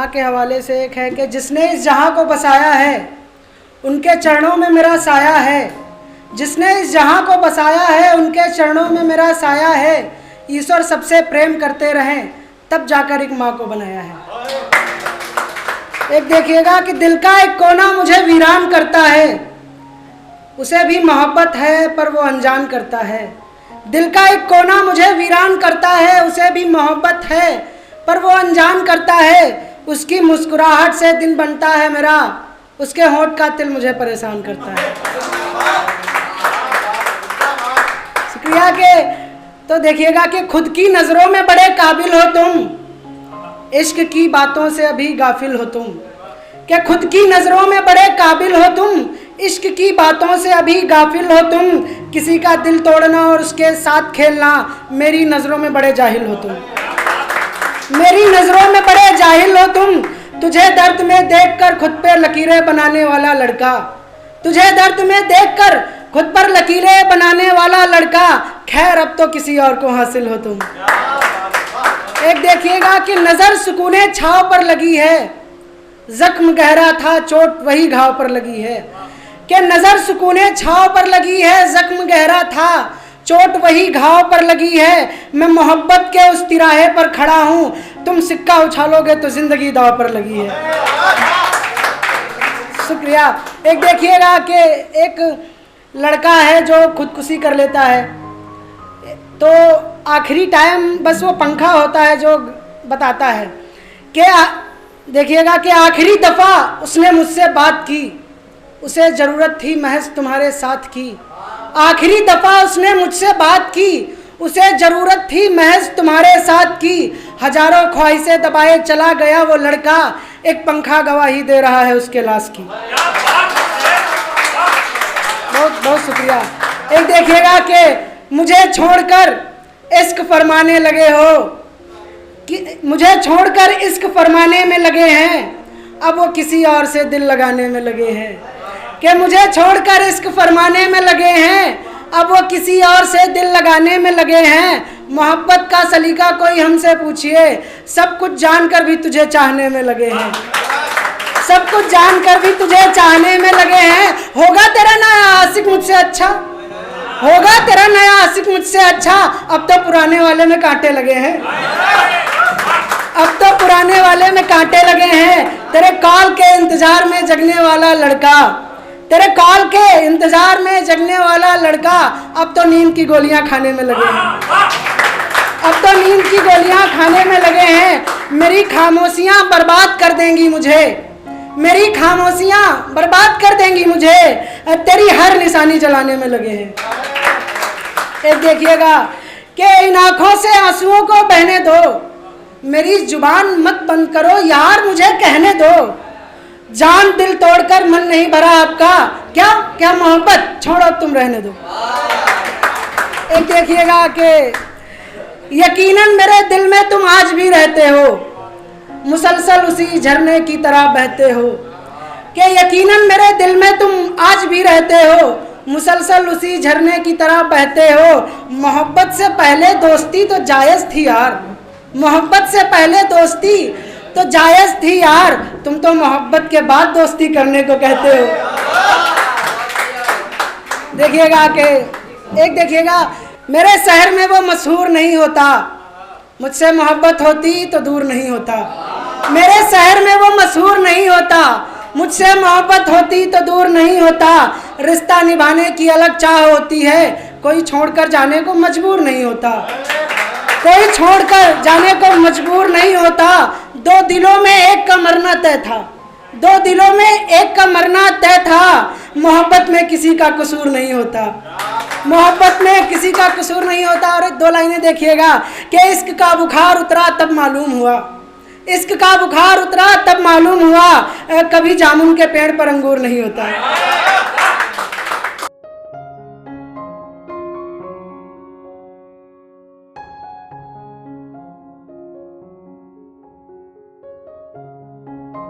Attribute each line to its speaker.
Speaker 1: माँ के हवाले से एक है कि जिसने इस जहाँ को बसाया है उनके चरणों में मेरा साया है, जिसने इस जहाँ को बसाया है उनके चरणों में मेरा साया है। ईश्वर सबसे प्रेम करते रहें तब जाकर एक माँ को बनाया है। एक देखिएगा कि दिल का एक कोना मुझे वीरान करता है, उसे भी मोहब्बत है पर वो अनजान करता है। दिल का एक कोना मुझे वीरान करता है, उसे भी मोहब्बत है पर वो अनजान करता है। उसकी मुस्कुराहट से दिन बनता है मेरा, उसके होंठ का तिल मुझे परेशान करता है। शुक्रिया के तो देखिएगा कि खुद की नज़रों में बड़े काबिल हो तुम, इश्क की बातों से अभी गाफिल हो तुम। कि खुद की नज़रों में बड़े काबिल हो तुम, इश्क की बातों से अभी गाफिल हो तुम। किसी का दिल तोड़ना और उसके साथ खेलना, मेरी नज़रों में बड़े जाहिल हो तुम, मेरी नज़रों में बड़े जाहिल हो तुम। तुझे दर्द में देखकर खुद पे लकीरें बनाने वाला लड़का, तुझे दर्द में देखकर खुद पर लकीरें बनाने वाला लड़का। खैर अब तो किसी और को हासिल हो तुम। एक देखिएगा कि नज़र सुकूने छाव पर लगी है, जख्म गहरा था चोट वही घाव पर लगी है। कि नज़र सुकूने छाव पर लगी है, जख्म गहरा था चोट वही घाव पर लगी है। मैं मोहब्बत के उस तिराहे पर खड़ा हूँ, तुम सिक्का उछालोगे तो जिंदगी दाव पर लगी है। शुक्रिया। एक देखिएगा कि एक लड़का है जो खुदकुशी कर लेता है, तो आखिरी टाइम बस वो पंखा होता है जो बताता है कि देखिएगा कि आखिरी दफ़ा उसने मुझसे बात की, उसे ज़रूरत थी महज तुम्हारे साथ की। आखिरी दफ़ा उसने मुझसे बात की, उसे ज़रूरत थी महज तुम्हारे साथ की। हजारों ख्वाहिशें दबाए चला गया वो लड़का, एक पंखा गवाही दे रहा है उसके लाश की। बहुत बहुत शुक्रिया। एक देखिएगा कि मुझे छोड़कर इश्क फरमाने लगे हो, कि मुझे छोड़कर इश्क फरमाने में लगे हैं, अब वो किसी और से दिल लगाने में लगे हैं। कि मुझे छोड़कर इश्क फरमाने में लगे हैं, अब वो किसी और से दिल लगाने में लगे हैं। मोहब्बत का सलीका कोई हमसे पूछिए, सब कुछ जानकर भी तुझे चाहने में लगे हैं, सब कुछ जानकर भी तुझे चाहने में लगे हैं। होगा तेरा नया आशिक मुझसे अच्छा, होगा तेरा नया आशिक मुझसे अच्छा। अब तो पुराने वाले में कांटे लगे हैं, अब तो पुराने वाले में कांटे लगे हैं। तेरे कॉल के इंतजार में जगने वाला लड़का, तेरे कॉल के इंतजार में जगने वाला लड़का, अब तो नींद की गोलियां खाने में लगे हैं, अब तो नींद की गोलियां खाने में लगे हैं। मेरी खामोशियां बर्बाद कर देंगी मुझे, मेरी खामोशियां बर्बाद कर देंगी मुझे, तेरी हर निशानी जलाने में लगे हैं। एक देखिएगा कि इन आंखों से आंसुओं को बहने दो, मेरी जुबान मत बंद करो यार मुझे कहने दो। जान दिल तोड़कर मन नहीं भरा आपका, क्या क्या मोहब्बत छोड़ो तुम रहने दो। एक देखिएगा कि यकीनन मेरे दिल में तुम आज भी रहते हो, मुसलसल उसी झरने की तरह बहते हो। कि यकीनन मेरे दिल में तुम आज भी रहते हो, मुसलसल उसी झरने की तरह बहते हो। मोहब्बत से पहले दोस्ती तो जायज़ थी यार, मोहब्बत से पहले दोस्ती तो जायज़ थी यार, तुम तो मोहब्बत के बाद दोस्ती करने को कहते हो। देखिएगा कि एक देखिएगा, मेरे शहर में वो मशहूर नहीं होता, मुझसे मोहब्बत होती तो दूर नहीं होता। मेरे शहर में वो मशहूर नहीं होता, मुझसे मोहब्बत होती तो दूर नहीं होता। रिश्ता निभाने की अलग चाह होती है, कोई छोड़कर जाने को मजबूर नहीं होता, कोई छोड़कर जाने को मजबूर नहीं होता। दो दिलों में एक का मरना तय था, दो दिलों में एक का मरना तय था। मोहब्बत में किसी का कसूर नहीं होता, मोहब्बत में किसी का कसूर नहीं होता। और दो लाइनें देखिएगा कि इश्क का बुखार उतरा तब मालूम हुआ, इश्क का बुखार उतरा तब मालूम हुआ, कभी जामुन के पेड़ पर अंगूर नहीं होता।